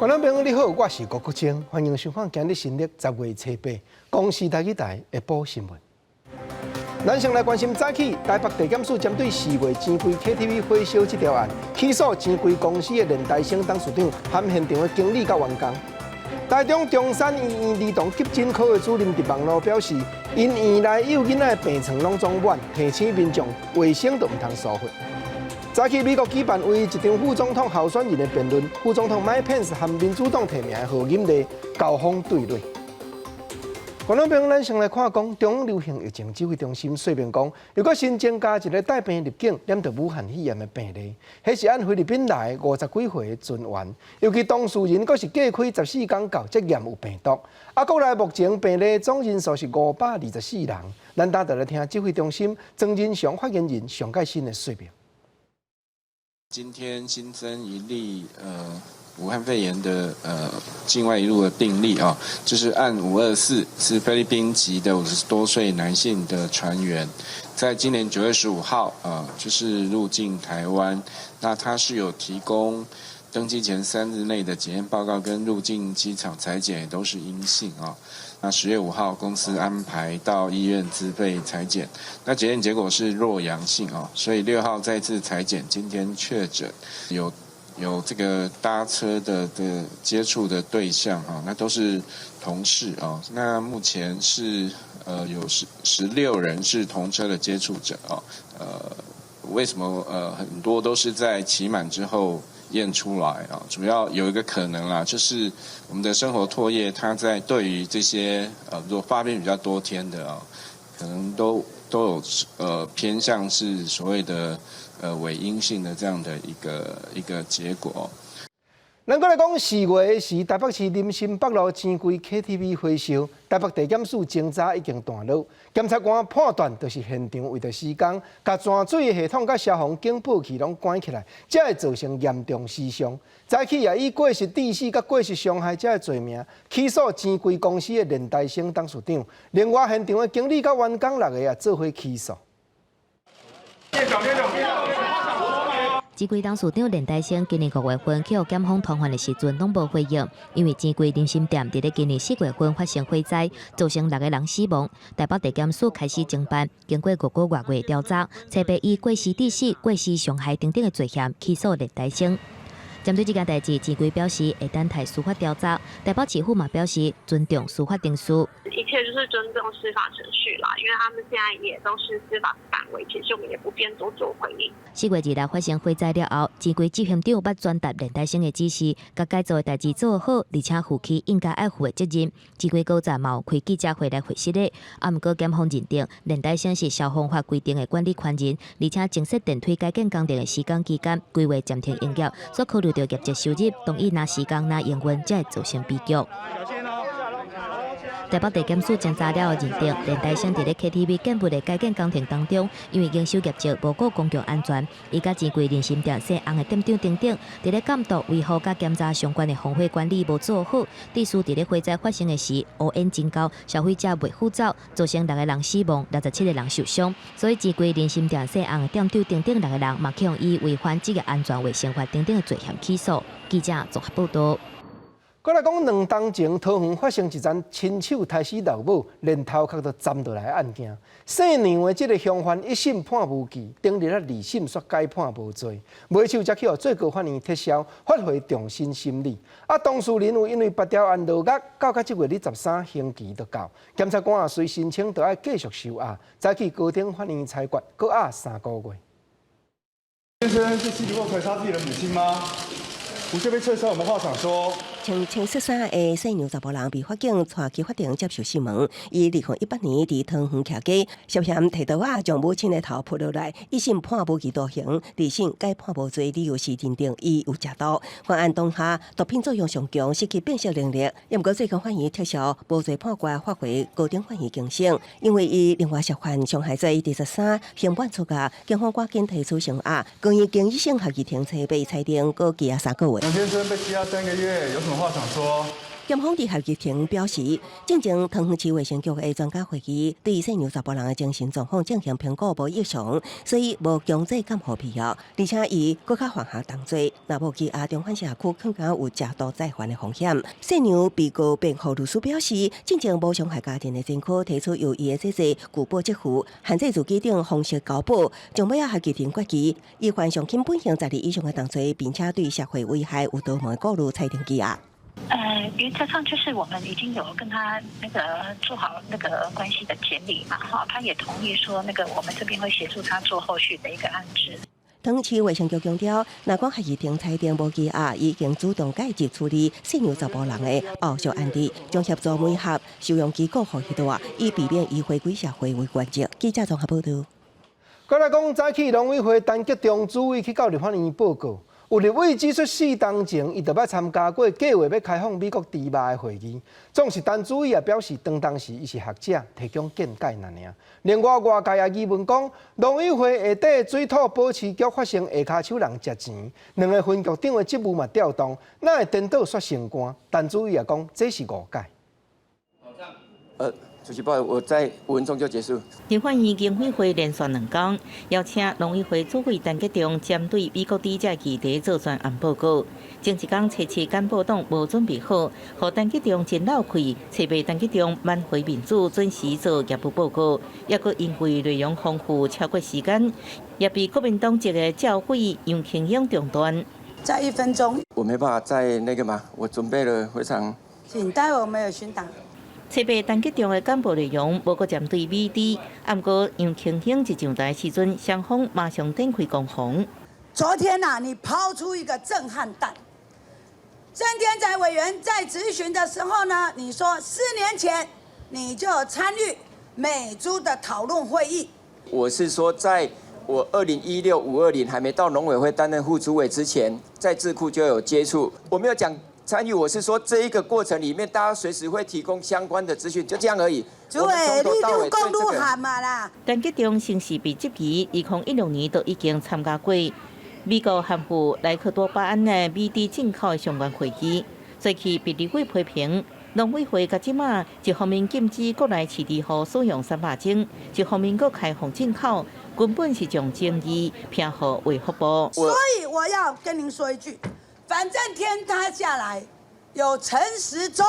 观众朋友你好，我是郭国清，欢迎收看今日新历10月初8，公视台语台下晡新闻。咱先来关心早起台北地检署针对4月钱柜 KTV 火烧这条案，起诉钱柜公司的连台省董事长含现场的经理甲员工。台中中山医院儿童急诊科的主任伫网络表示，因院内幼囡仔的病床拢总满，提醒民众卫生都唔通疏忽。早起美国举办为一场副总统候选人的辩论，副总统Mike Pence和民主党提名的贺锦丽交锋对垒。观众朋友，咱先来看中央流行疫情指挥中心说明讲，如果新增加一个带病入境染到武汉肺炎的病例，迄是按菲律宾来50几岁的军员，尤其当事人阁是隔开14天后才验有病毒。国内目前病例总人数是524人。咱等下来听指挥中心曾仁祥发言人上届新的说明。今天新增一例武汉肺炎的境外移入的病例啊，就是按524是菲律宾籍的50多岁男性的船员，在今年9月15号就是入境台湾，那他是有提供登机前3日内的检验报告跟入境机场采检也都是阴性啊。那10月5号公司安排到医院自费采检，那检验结果是弱阳性啊，所以6号再次采检，今天确诊有这个搭车的接触的对象啊，那都是同事啊。那目前是有16人是同车的接触者啊。为什么很多都是在期满之后验出来啊？主要有一个可能啦，就是我们的生活唾液，它在对于这些如果发病比较多天的啊，可能都有偏向是所谓的伪阴性的这样的一个结果。咱过来讲4月时，台北市林森北路钱柜 KTV 火烧，台北地检署侦查已经断落，检察官判断就是现场为着施工，甲泉水系统甲消防警报器拢关起来，才会造成严重死伤。早起也以过失致死甲过失伤害者的罪名起诉钱柜公司的连台省董事长，另外现场的经理甲员工6个也做伙起诉。钱柜董事长连台省今年5月份去检方通讯的时阵，拢无回应，因为钱柜林森店伫咧今年4月份发生火灾，造成6个人死亡。台北地检署开始侦办，经过5个多月调查，才被以过失致死、过失伤害等等的罪嫌起诉连台省。针对这件代志，钱柜表示会等待司法调查。台北市府嘛表示尊重司法定数，一切就是尊重司法程序啦，因为他们现在也都是司法范围，其实我们也不便多做回应。4月2日发生火灾了后，钱柜执行长捌传达连台省的指示，甲该做的代志做好，而且负起应该爱负的责任。钱柜高站嘛有开记者会来回实的，毋过检方认定连台省是消防法规定的管理权人，而且正式电梯改建工程的时间期间规划暂停营业，所考虑到业绩收入，同意拿时间拿营运，才会造成悲剧。台北地检署侦查了后认定，连台省伫咧 KTV 建物的改建工程当中，因为营收业绩无顾公共安全，伊甲钱柜林森店姓洪的店长等等，伫咧监督维护甲检查相关的防火管理无做好，致使伫咧火灾发生的时乌烟真高，消费者袂赴走，造成6个人死亡，67个人受伤。所以钱柜林森店姓洪的店长等等6个人，嘛向以违反职业安全卫生法等等的罪嫌起诉。记者综合报道。过来讲，2天前桃园发生一桩亲手杀死老母，连头壳都斩落来的案件。姓杨的这个凶犯一审判无期，顶日2审却改判无罪，尾手才去予最高法院撤销，发挥重新审理。当事人有因为8条案落押，到这月13刑期就到，检察官随申请都要继续收押，早起高等法院裁决，搁押3个月。先生是气不过可以杀自己的母亲吗？我这边撤销，有没有话想说？青13的姓杨查甫人被法警带去法庭接受讯问，伊2018年伫桃园徛街涉嫌摕刀将母亲的头扑落来，一审判无期徒刑，2审改判无罪，理由是认定伊有食刀。法案当下毒品作用上强，失去辨识能力。不过最高法院撤销无罪判决，发回高等法院更审，因为伊另外涉犯伤害罪第13刑判处罚，警方赶紧提出声押，关于经一审合议庭裁被裁定，搁羁押3个月。杨先生被羁押3个月，有什么话想说？检方伫合议庭表示，正经桃园市卫生局的专家会议对细牛查甫人的精神状况进行评估无异常，所以无强制监护必要，而且伊搁较犯下重罪，若无羁押中环社区更加有假度再犯的风险。细牛被告辩护律师表示，正经无伤害家庭的前科，提出由伊的姐姐举报即负，限制自己等方式交保，将尾合议庭决议，伊犯上轻本刑12以上的重罪，并且对社会危害有多门顾虑，裁定羁押。原则上就是我们已经有跟他做好关系的监理嘛，哈，他也同意说我们这边会协助他做后续的一个安置。桃园市卫生局强调，若讲合议庭裁定无羁押，已经主动介入处理细牛查甫人的后续案例，将协助每盒收容机构互许大，以避免伊回归社会为原则。记者综合报道。再来讲，早起农委会陈吉中主委去到立法院报告。有立委指出，4当前伊就捌参加过计划要开放美国猪肉的会议，总是陈主委也表示，当时伊是学者，提供见解那尔。另外，外界也疑问讲，农委会下底水土保持局发生下骹手人食钱，2个分局长的职务嘛调动，哪会颠倒说成官？陈主委也讲，这是误解。主席，不好意思，我在5分钟就结束。立法院经费会连续2天，邀请农委会主委陈吉中针对美国猪只议题做专案报告。前一天初次干部党无准备好，互陈吉中真闹气，找被陈吉中挽回民主，准时做业务报告，也阁因为内容丰富超过时间，也被国民党籍的教会杨庆英中断。在1分钟，我没办法再我准备了非常。请待会我们有巡档。册被陈吉中的干部内容无过针对美猪，不过杨庆兴一上台时阵，双方马上展开攻防。昨天你抛出一个震撼弹。郑天才委员在质询的时候呢，你说4年前你就有参与美猪的讨论会议。我是说，在我2016-520还没到农委会担任副主委之前，在智库就有接触。我没有讲参与，我是说这一个过程里面，大家随时会提供相关的资讯，就这样而已。主委，你都公路喊嘛啦。陈吉中先是被质疑，2016年都已经参加过美国含糊莱克多巴胺的美猪进口的相关会议，最去被立委批评。农委会甲即马一方面禁止国内饲猪户使用300种，一方面阁开放进口，根本是将争议偏好为福部。所以我要跟您说一句，反正天塌下来有陈时中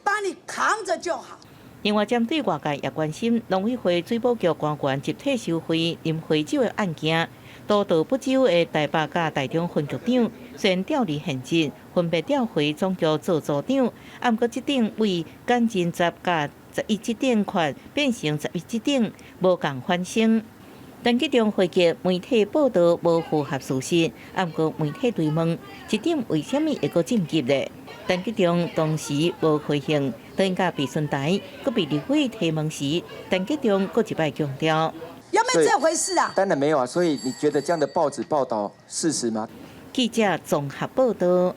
把你扛着就好。另外，针对外界也关心农委会水保局官员集体收贿啉啤酒的案件，多道不州的台北甲台中分局长虽然调离现职，分别调回总局做组长，不过这顶为减进10甲11这顶权变成11这顶，无共反省。陈吉中回击媒体报道无符合事实，不过媒体追问这点为什么会阁晋级呢？陈吉中当时无回应，等甲备询台，阁被立委提问时，陈吉中阁一摆强调。有没有这回事啊？当然没有啊，所以你觉得这样的报纸报道事实吗？记者综合报道。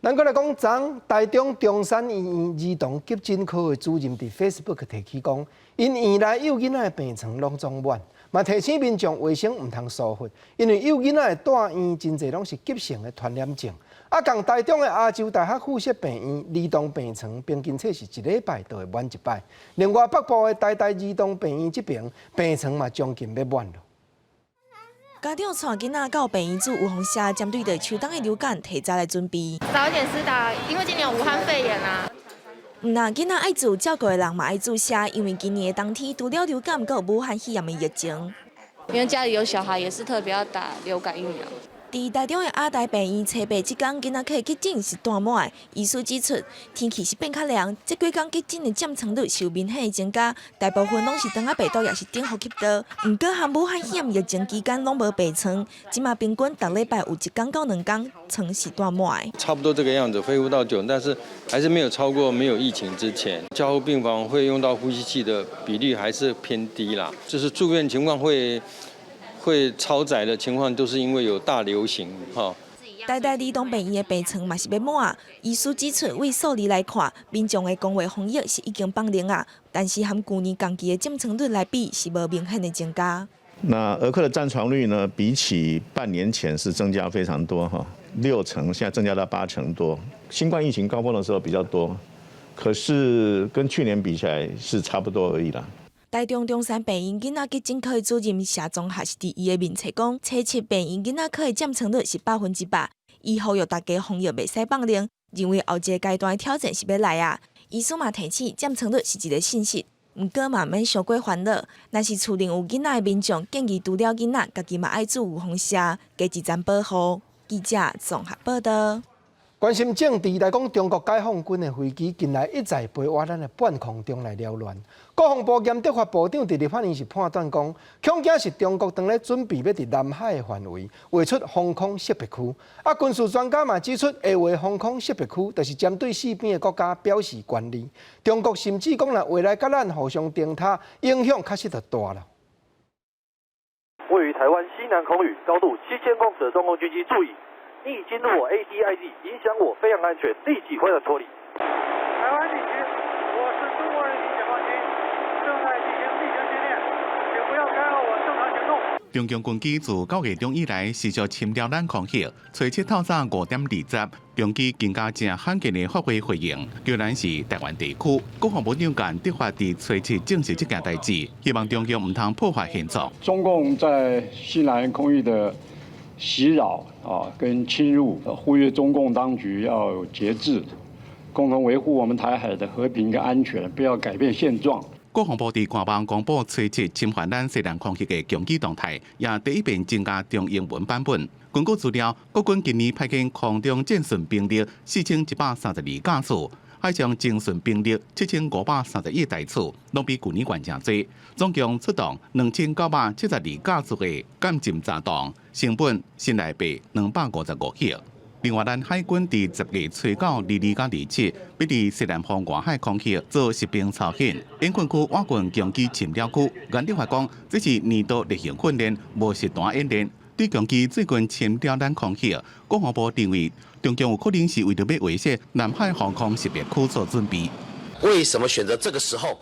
咱过来讲，昨台中中山医院儿童急诊科的主任伫 Facebook 提起讲，因院内幼囡仔的病床拢装满，嘛提醒民众卫生唔通疏忽，因为幼囡仔的住院真侪拢是急性的传染症。共台中的亚洲大学附设病院儿童病床平均测是1礼拜就会满1摆。另外北部的台大儿童病院这边病床嘛将近要满了。家长带囡仔到病院做有风险，针对着秋冬的流感提早来准备。早一点施打，因为今年有武汉肺炎啊。那囡仔爱做，照顾的人嘛爱注射，因为今年的冬天除了流感，还有武汉肺炎的疫情。因为家里有小孩，也是特别要打流感疫苗。伫台中的阿台病院，初八即天囡仔客急诊是大满的。医师指出，天气是变较凉，这几天急诊的占床率受明显的增加，大部分拢是当下病毒也是顶呼吸道。不过，含武汉肺炎疫情期间拢无病床，即马平均逐礼拜有1天到2天床是大满的。差不多这个样子，恢复到9，但是还是没有超过没有疫情之前。加护病房会用到呼吸器的比例还是偏低啦，就是住院情况会超载的情况，都是因为有大流行哈。台大儿童病院的病床嘛是要满，医师指出，为数字来看，民众的公卫防疫是已经放零啊，但是和去年同期的占床率来比，是无明显的增加。那儿科的占床率呢，比起半年前是增加非常多哈，6成，现在增加到8成多。新冠疫情高峰的时候比较多，可是跟去年比起来是差不多而已啦。台中中山病院囡仔基金科主任谢宗学是伫伊的面册讲，初七病院囡仔科的占床率是100%，伊呼吁大家防疫袂使放零，认为后一个阶段的挑战是要来啊。医师嘛提醒，占床率是一个信息，毋过嘛免伤过烦恼。若是厝内有囡仔的民众，建议除了囡仔，家己嘛爱注有风险，加一层保护。记者综合报道。关心政治来讲，中国解放军的飞机近来一再飞往咱的半空中来扰乱。国防部兼执法部长伫立法院是判断讲，恐惊是中国当咧准备要伫南海的范围划出防空识别区。啊，军事专家嘛指出，下划防空识别区，就是针对四边的国家表示关理。中国甚至讲啦，未来甲咱互相顶塔，影响确实就大了。位于台湾西南空域，高度7000公尺的中共军机注意。你已进入我 ADIZ， 影响我飞行安全，立即回来脱离。台湾地区，我是中国人民解放军，正在进行例行训练，请不要干扰我正常行动。中共军机自9月中以来，持续侵扰咱空域。初七透早5:20，中机更加正罕见的发挥回应，叫咱是台湾地区。国防部长官得法伫初七证实这件代志，希望中共唔通破坏现状。中共在西南空域的袭扰跟侵入，呼吁中共当局要有节制，共同维护我们台海的和平跟安全，不要改变现状。国防部伫官网公布初七侵犯咱西南空域的攻击动态，也第一遍增加中英文版本。根据资料，国军今年派遣空中战训兵力4132架次，海上精顺兵力7531台次，拢比去年悬正多。总共出动2972架次的舰舰炸弹，成本新台币255亿。另外，咱海军伫10月初9、22甲27，要伫西南方外海空域做实兵操演，演训区我军攻击侵扰区。原理法讲，这是年度例行训练，无实弹演练。对攻击最近侵扰咱空域，国防部认为，中共有可能是为着要威胁南海防空识别区做准备。为什么选择这个时候？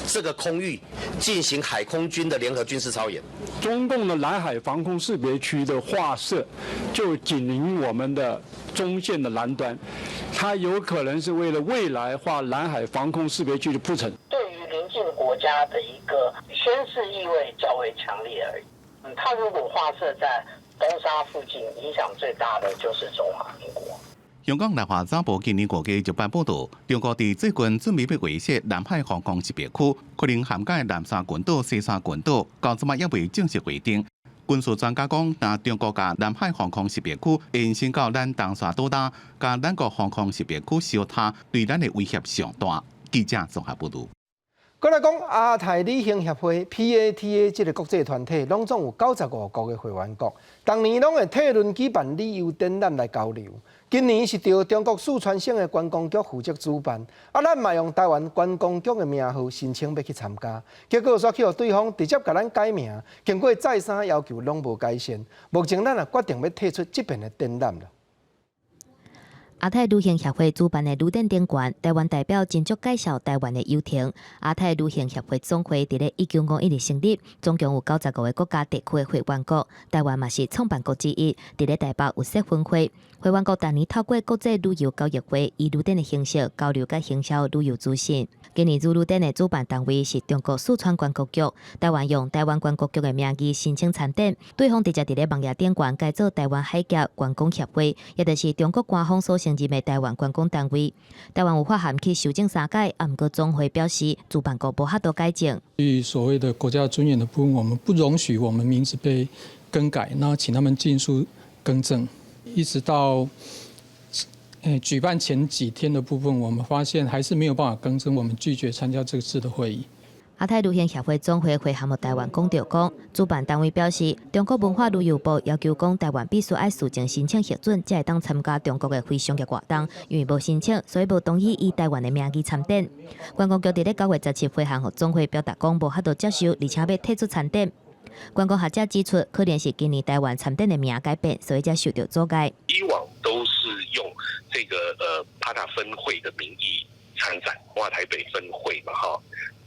这个空域进行海空军的联合军事操演，中共的南海防空识别区的划设就紧邻我们的中线的南端，它有可能是为了未来划南海防空识别区的铺陈。对于邻近国家的一个宣示意味较为强烈而已。它如果划设在东沙附近，影响最大的就是中华民国。香港立法早报今年5月就办报道，中国伫最近准备要威胁南海防空识别区，可能涵盖南沙群岛、西沙群岛，到即卖也未正式规定。军事专家讲，若中国甲南海防空识别区延伸到咱东沙岛内，甲咱国防空识别区相他，对咱的威胁上大。记者综合报道。过来讲，亚太理性协会 PATA 这个国际团体，拢总有95国的会员国，当年拢会讨论举办旅游展览来交流。今年是由中国四川省的观光局负责主办，咱嘛用台湾观光局的名号申请要去参加，结果煞去互对方直接甲咱改名，经过再三要求拢无改善，目前咱也决定要退出这边的展览了。亚太旅行协会主办的旅展展馆，台湾代表真足介绍台湾的优点。亚太旅行协会总会伫咧1951年成立，总共有95个国家地区的会员国，台湾嘛是创办国之一。伫咧台北有设分会，会员国逐年透过国际旅游交易会以旅展的形式交流甲行销旅游资讯。今年旅展的主办单位是中国四川观光局，台湾用台湾观光局的名义申请参展，对方直接伫咧网页展馆改做台湾海峡观光协会，也就是中国官方所承认的台湾观光单位。台湾有法函去修正3改，毋过总会表示主办国无法度改正。对于所谓的国家尊严的部分，我们不容许我们名字被更改，那请他们尽速更正。一直到举办前几天的部分，我们发现还是没有办法更正，我们拒绝参加这次的会议。亚太旅行协会总会会函予台湾讲着讲，主办单位表示，中国文化旅游部要求讲台湾必须爱事前申请核准，才会当参加中国的非商业活动，因为无申请，所以无同意以台湾的名义参展。观光局伫咧9月17日会函予总会表达讲无法度接受，而且要退出参展。观光学者指出，可能是今年台湾参展的名改变，所以才受到阻碍。以往都是用这个帕塔分会的名义参展，哇台北分会嘛哈。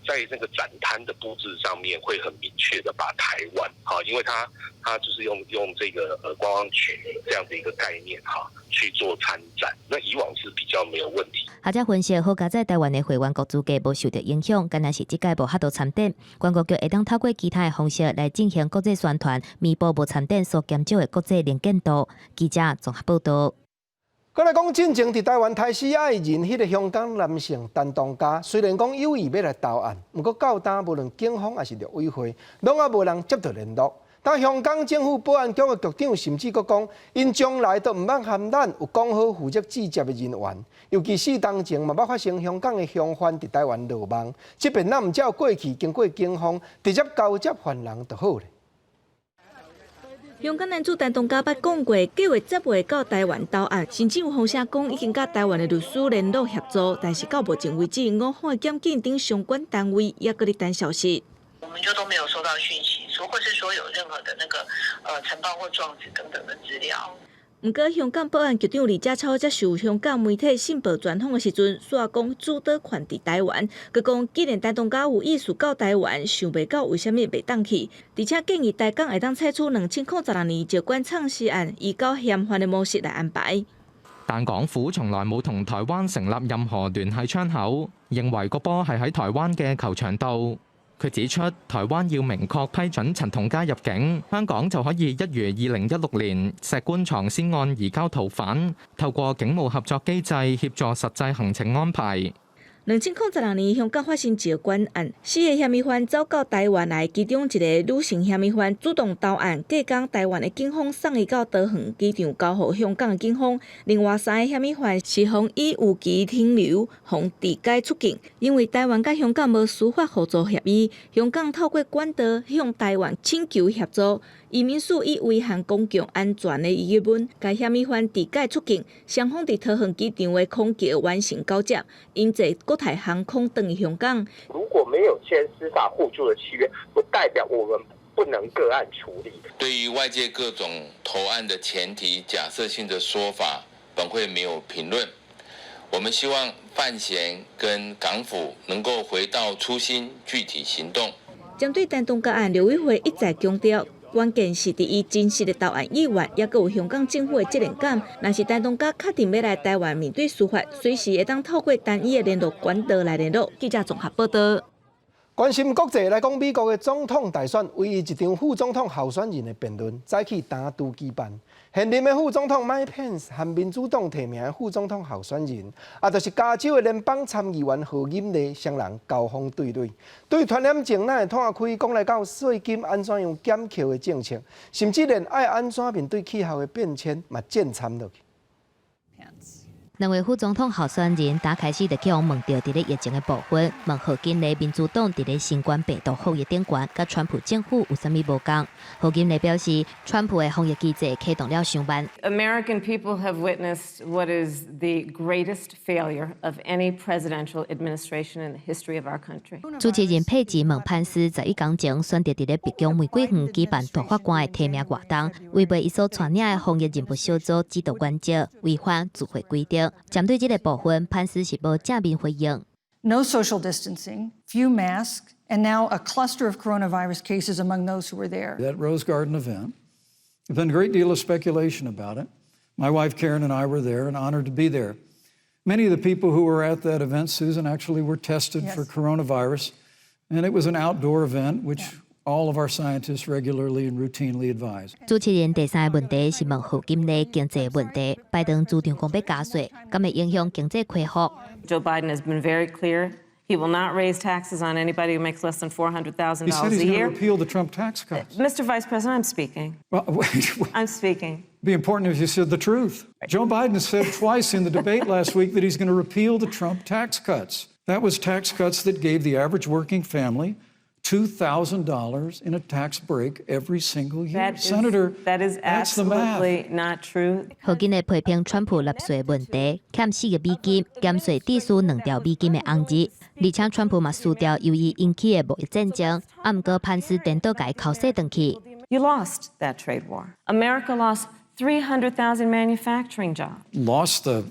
在那个展摊的布置上面会很明确的把台湾因为它就是用这个观光区这样的一个概念去做参展，那以往是比较没有问题。学者分析，好加在台湾的会员国资格无受到影响，敢若是这届无哈多参展，观光局会当透过其他的方式来进行国际宣传，弥补无参展所减少的国际能见度。记者综合报道。再来讲，进前伫台湾台西亚的人，迄个香港男性陈东家，虽然讲有意要来投案，不过到今无论警方还是陆委会，拢也无人接到联络。但香港政府保安局的局长甚至佫讲，因将来都毋捌和咱有讲好负责治接的人员，尤其是当前嘛捌发生香港的凶犯伫台湾落网，即便咱毋照过去经过警方直接交接犯人就好咧。香港男子陈东家捌讲过，计划10月到台湾投案，甚至有风声讲已经甲台湾的律师联络协助，但是到目前为止，五号检警等相关单位也搁咧等消息。我们就都没有收到讯息，或是说有任何的那个呈报或状纸等等的资料。不过，香港保安局长李家超接受香港媒体信报专访的时阵，说讲主导权伫台湾，佮讲既然陈东家有意思到台湾，想袂到为虾米袂当去，而且建议台港会当采取2002年接管创尸案移交嫌犯的模式来安排。但港府從來冇同台灣成立任何聯繫窗口，認為個波係喺台灣嘅球場度。佢指出，台灣要明確批准陳同佳入境，香港就可以一如2016年石棺藏屍案移交逃犯，透過警務合作機制協助實際行程安排。2002年，香港發生接管案，4個嫌疑犯走到台灣來，其中一個女性嫌疑犯主動投案，隔天台灣的警方送伊到桃園機場交予香港的警方。另外3個嫌疑犯是予以有期停留，予遞解出境。因為台灣甲香港無司法合作協議，香港透過管道向台灣請求協助。移民署以違反公共安全的疑問，該嫌疑犯遞解出境，雙方伫桃園機場的空橋完成交接，因坐國泰航空登香港。如果沒有簽司法互助的契約，不代表我們不能個案處理。對於外界各種投案的前提、假設性的說法，本會沒有評論。我們希望范閒跟港府能夠回到初心，具體行動。針對陳東家案，陸委會一再強調。關鍵是第一真實的投案意願，也有香港政府的責任感。若是陳東家確定要來台灣面對司法，隨時會當透過單一的聯絡管道來聯絡。記者綜合報道。關心國際來講，美國嘅總統大選，唯一一場副總統候選人的辯論，早起單獨舉辦。現任的副總統麥佩斯和民主黨提名的副總統候選人，就是加州的聯邦參議員何錦麗，雙人交鋒對壘。對傳染症，咱會攤開講來到稅金安怎樣減扣的政策，甚至連愛安怎面對氣候的變遷，嘛漸參落去。兩位副總統候選人打開始就去問到佇咧疫情的部分，問何錦麗民主黨佇咧新冠病毒防疫頂懸，甲川普政府有啥物無共？何錦麗表示，川普的防疫機制啟動了上萬。American people have witnessed what is the greatest failure of any presidential administration in the history of our country。主持人佩吉問潘斯11天前選擇佇咧白宮玫瑰園舉辦大法官的提名活動，違背伊所帶領的防疫任務小組指導原則，違反聚會規定。針對這個部分，潘斯是無正面回應。No social distancing, few masks, and now a cluster of coronavirus cases among those who were there. That Rose Garden event, there's been a great deal of speculation about it. My wife Karen and I were there and honored to be there. Many of the people who were at that event, Susan, actually were tested for coronavirus, and it was an outdoor event, which...All of our scientists regularly and routinely advise. 主持人第三個問題是問何錦麗經濟問題，拜登主張講要加稅，咁會影響經濟恢復。Joe Biden has been very clear. He will not raise taxes on anybody who makes less than $400,000 he said he's a year. Going to repeal the Trump tax cuts. Mr. Vice President, I'm speaking. Well, wait. I'm speaking. It'd be important if you said the truth. Joe Biden said twice in the debate last week that he's going to repeal the Trump tax cuts. That was tax cuts that gave the average working family $2,000 in a tax break every single year. Senator, that is absolutely not true. 何錦麗批評川普納稅問題，欠4個美金，減稅只輸2條美金的紅字，而且川普嘛輸掉由於引起的貿易戰爭，不過潘斯顛倒改口說回去。You lost that trade war. America lost 300,000 manufacturing jobs. Lost the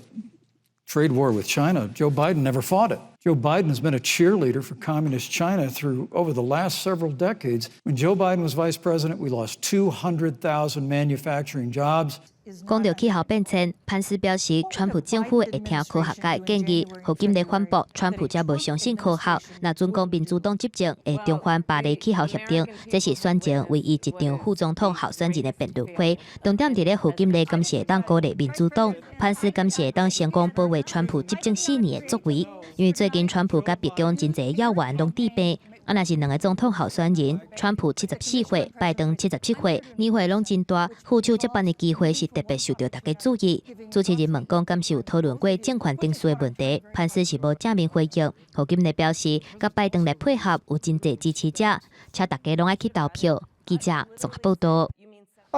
trade war with China. Joe Biden never fought it. Joe Biden has been a cheerleader for communist China through over the last several decades. When Joe Biden was vice president, we lost 200,000 manufacturing jobs. 讲到气候变迁，潘斯表示，川普政府会听科学家的建议，何今日反驳川普则无相信科学。那准讲民主党执政会重返巴黎气候协定，这是选前唯一一场副总统候选人的辩论会。重点伫咧何今日感谢党鼓励民主党，潘斯感谢党成功保卫川普执政4年的作为，因为最近川普甲白宫真侪要员拢治病。若是两个总统候选人，川普74岁，拜登77岁，年岁拢真大，副手接班的机会是特别受到大家注意。主持人问讲，敢是有讨论过政权定数的问题？潘斯是无正面回应。何今日表示，甲拜登来配合有真侪支持者，且大家拢爱去投票。记者综合报道。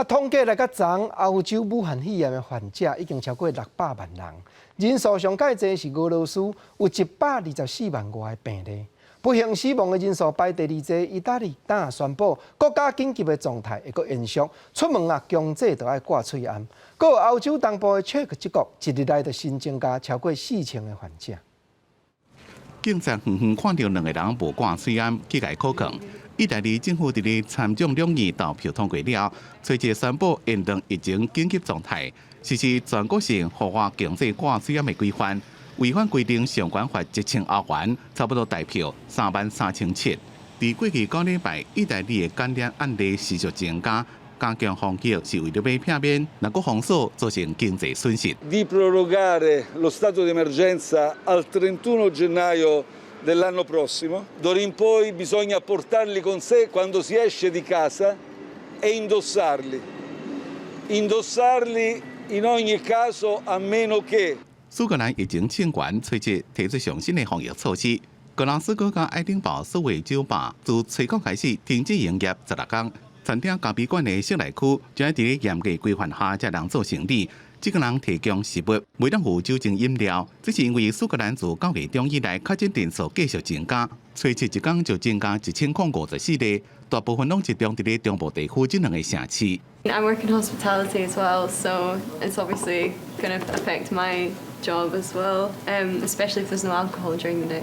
统计来到昨，欧洲武汉肺炎的患者已经超过600万人，人数上介侪是俄罗斯，有124万外的病例。不幸死亡的人数排第2济，意大利当宣布国家紧急的状态会阁延续，出门强制都要挂喙罨。搁有欧洲东部的捷克一国，一日来就新增加超过4000个患者。警察远远看到2个人无挂喙罨，去解可抗。意大利政府伫咧参众两院投票通过了，随即宣布延长疫情紧急状态，实施全国性户外强制挂喙罨的规范。违反规定，上悬罚1000欧元，差不多代票33700。伫过去9礼拜，意大利的感染案例持续增加，加强防疫是为了要避免若个封锁造成经济损失。Di prorogare lo stato di emergenza al 31 gennaio dell'anno prossimo. D'ora in poi bisogna portarli con sé quando si esce di casa e indossarli. Indossarli in ogni caso a meno che 苏格兰疫情清悬，随即提出上新的防疫措施。格拉斯哥加爱丁堡所谓酒吧自初稿开始停止营业16天，餐厅咖啡馆的室内区将在咧严格规范下才能做生意。这个人提供食物，未当有酒精饮料，这是因为苏格兰自9月中以来确诊人数继续增加，初七一天就增加1054例，大部分拢集中伫咧中部地区这2个城市。I work in hospitality as well, so it's obviously going to affect my job as well, especially if there's no alcohol during the day.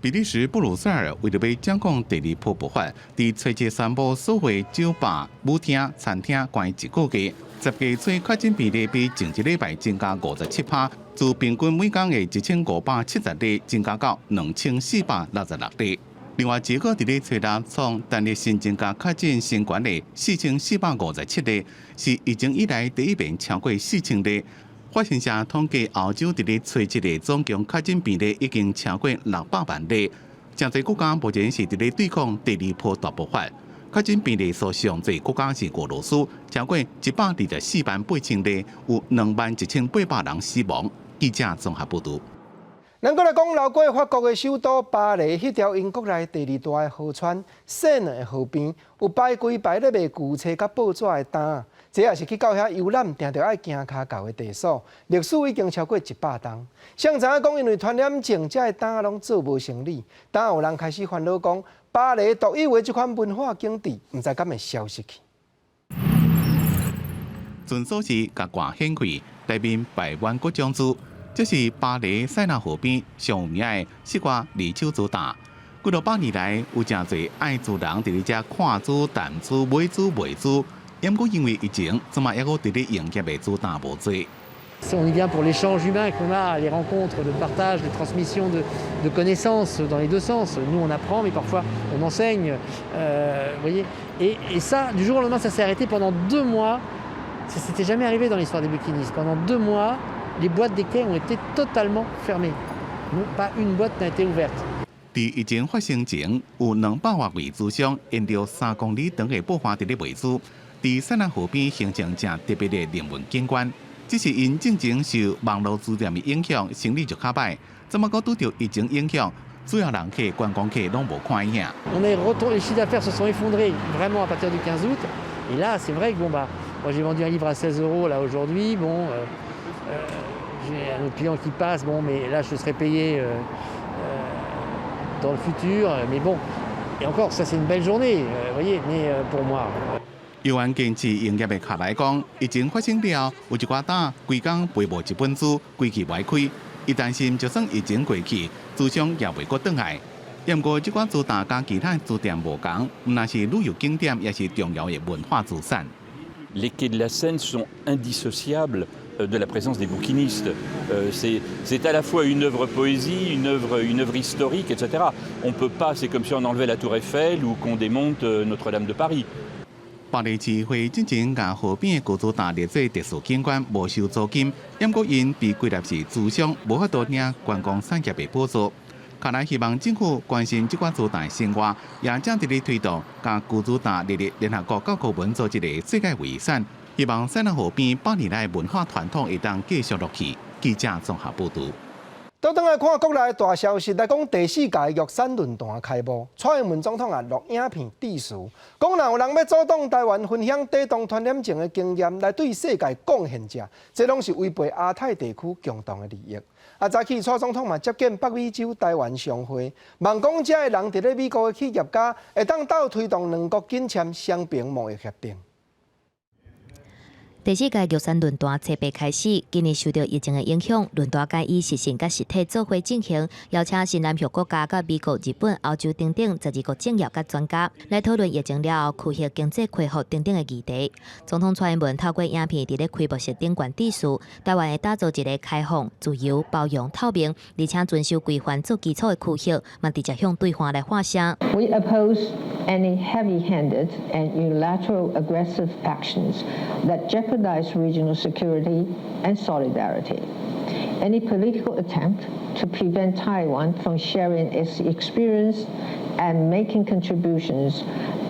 比利时布鲁塞尔为了要掌控第2波爆发，伫初七宣布所有酒吧、舞厅、餐厅关1个月。10月初确诊比例比前一礼拜增加57%，自平均每天的1570例增加到2466例。另外，结果伫咧初6创单日新增加确诊新冠的4457例，是疫情以来第一遍超过4000例。法新社统计，欧洲伫咧初7的总共确诊比例已经超过600万例。真侪国家目前是伫咧对抗第2波大爆发。确诊比例所上侪国家是俄罗斯，超过124万8000例，有21800人死亡。记者综合报道。咱过来讲，流过法国的首都巴黎，迄条英国内第2大的河川塞纳的河边，有排规排咧卖旧车甲报纸的单，这也是去到遐游览，定着爱行骹到的地所，历史已经超过100档。上知影讲，因为传染症，这的单拢做无成立，当有人开始烦恼讲，巴黎独有的这款文化景致，唔知敢会消失去。准锁匙甲挂显开，内面摆满各种字。这是巴黎塞纳河边上有名的4挂二手珠担。几多百年来，有真侪爱珠人伫咧遮看珠、谈珠、买珠、卖珠。因过因为疫情，怎么还阁伫咧营业的珠担无多。On y vient pour l'échange humain qu'on a, les rencontres, le partage, les transmissions de connaissances dans les deux sens. Nous, on apprend, mais parfois on enseigne. Vous voyez, et ça, du jour au lendemain, ça s'est arrêté pendant 2 mois. Ça s'était jamais arrivé dans l'histoire des bukinistes. Pendant 2 mois, les boîtes d'équerre ont été totalement fermées. Non, pas une boîte n'a été ouverte. 在疫情发生前，有200多位珠商沿着3公里长的步伐伫咧卖珠，在塞纳河边形成正特别的人文景观。只是因正前受网络资源的影响，生意就较歹。怎么个拄着疫情影响，主要人客、观光客拢无看影。Les chiffres d'affaires se sont effondrés vraiment à partir du 15 août. Et là, c'est vrai que bon bah, moi j'ai vendu un livre à 16 € là aujourd'hui. Bon, j'ai un autre client qui passe. Bon, mais là je serai payé dans le futur. Mais bon, et encore, ça c'est une belle journée, vous voyez. Mais pour moi. 由按经济营业的卡来讲，疫情发生了，有一寡单规工赔无1本书，规期歪开。伊担心就算疫情过去，资商也袂阁转来。不过，这款猪大甲其他猪店无同，唔但是旅游景点，也是重要的文化资产。Les quais de la Seine sont indissociables de la présence des bouquinistes. C'est à la fois une œuvre poésie, une œuvre historique, etc. On peut pas, c'est comme si on enlevait la Tour Eiffel ou qu'on démonte Notre-Dame de Paris. 巴黎市会进前甲河边的高祖塔列做特殊景观，无收租金，不过因被归纳是资商，无法度领观光产业的补助。看来希望政府关心这款祖塔生活，也正伫咧推动，甲高祖塔列入联合国教科文组织的世界遗产。希望西南河边百年来文化传统会当继续落去。记者综合报道。倒转来看国内大消息，来讲第4届玉山论坛开幕，蔡英文总统录影片致辞，讲若有人要阻挡台湾分享地动传染症的经验来对世界贡献者，这拢是违背亚太地区共同的利益。早起蔡总统嘛接见北美洲台湾商会，望讲遮的人伫咧美国的企业家会当斗推动两国紧签双边贸易协定。第4届玉山论坛初八开始，今年受到疫情的影响，论坛改以实线甲实体做伙进行，邀请新南向国家、甲美国、日本、欧洲等等12个政业甲专家来讨论疫情了后区域经济恢复等等的议题。总统蔡英文透过影片伫咧开幕式顶悬致辞，台湾会打造一个开放、自由、包容、透明，而且遵守规范做基础的区域，嘛直接向对方来发声。We oppose any heavy-handed and unilateral aggressive actions that jeopardize regional security and solidarity. Any political attempt to prevent Taiwan from sharing its experience and making contributions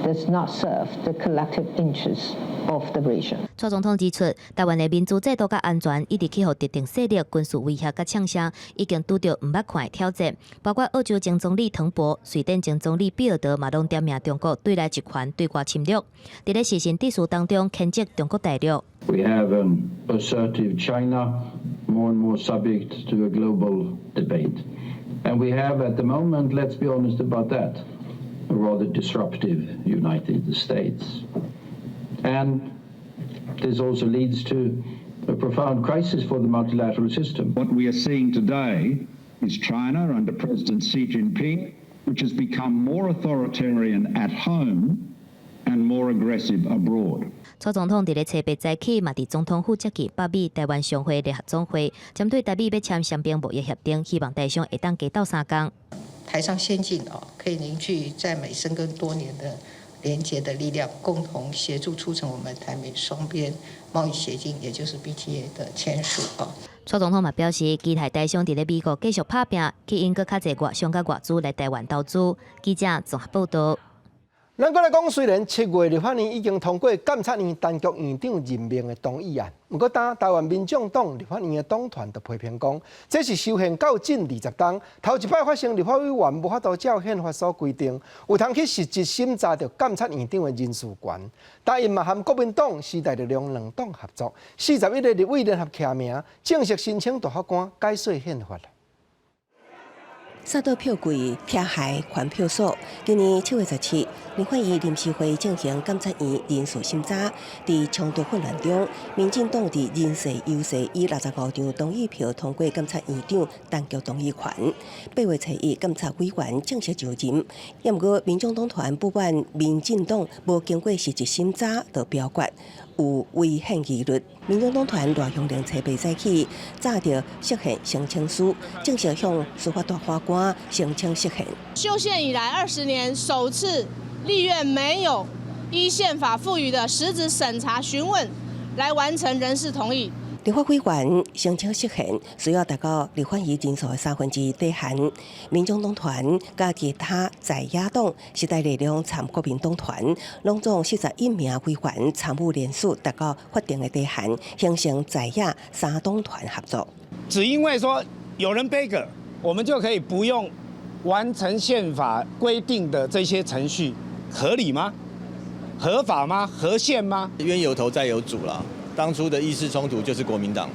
does not serve the collective interests of the region. 蔡总统指出，台湾的民主制度甲安全一直去互特定势力军事威胁甲呛声，已经拄到毋捌看的挑战，包括澳洲前总理滕博、瑞典前总理比尔德嘛拢点名中国对内集权、对外侵略。伫咧实行致辞当中，谴责中国大陆。We have an assertive China, more and more subject to a global debate. And we have at the moment, let's be honest about that, a rather disruptive United States. And this also leads to a profound crisis for the multilateral system. What we are seeing today is China under President Xi Jinping, which has become more authoritarian at home and more aggressive abroad. 蔡总统伫咧初八早起，嘛伫总统府接见北美台湾商会联合总会，针对台美要签双边贸易协定，希望台商会当加斗3工。台商先进可以凝聚在美深耕多年的连结的力量，共同协助促成我们台美双边贸易协定，也就是 BTA 的签署蔡总统嘛表示，期待台商伫咧美国继续打拼，吸引更较侪外商甲外资来台湾投资。记者综合报道。咱过来讲，虽然7月立法院已经通过监察院单局院长任命的动议案，不过台湾民众党立法院的党团就批评讲，这是修宪较近20天，头一摆发生立法委员无法度照宪法所规定，有通去实质审查着监察院长的人事权。答应嘛和国民党、时代力量两党合作，41个立委联合签名，正式申请大法官改说宪法。杀到票柜、徛海、还票所。今年7月17日，立法院临时会进行监察院人事审查。在冲突混乱中，民进党在人势优势以65张同意票通过监察院长单局动议权。8月初一，监察委员正式就任。不过，民众党团不管民进党无经过实质审查就表决。有违宪纪律，民众党团大向令初八早起，炸着释宪申请书，正式向司法大法官申请释宪。修宪以来20年首次立院没有依宪法赋予的实质审查询问来完成人事同意。立法委员申请释宪需要达到立法院人数的1/3底限。民众党团甲其他在野党、时代力量参国民党团，拢总41名委员参与人数达到法定的底限，形成在野3党团合作。只因为说有人背个，我们就可以不用完成宪法规定的这些程序，合理吗？合法吗？合宪吗？冤有头债有主啦。当初的意识冲突就是国民党，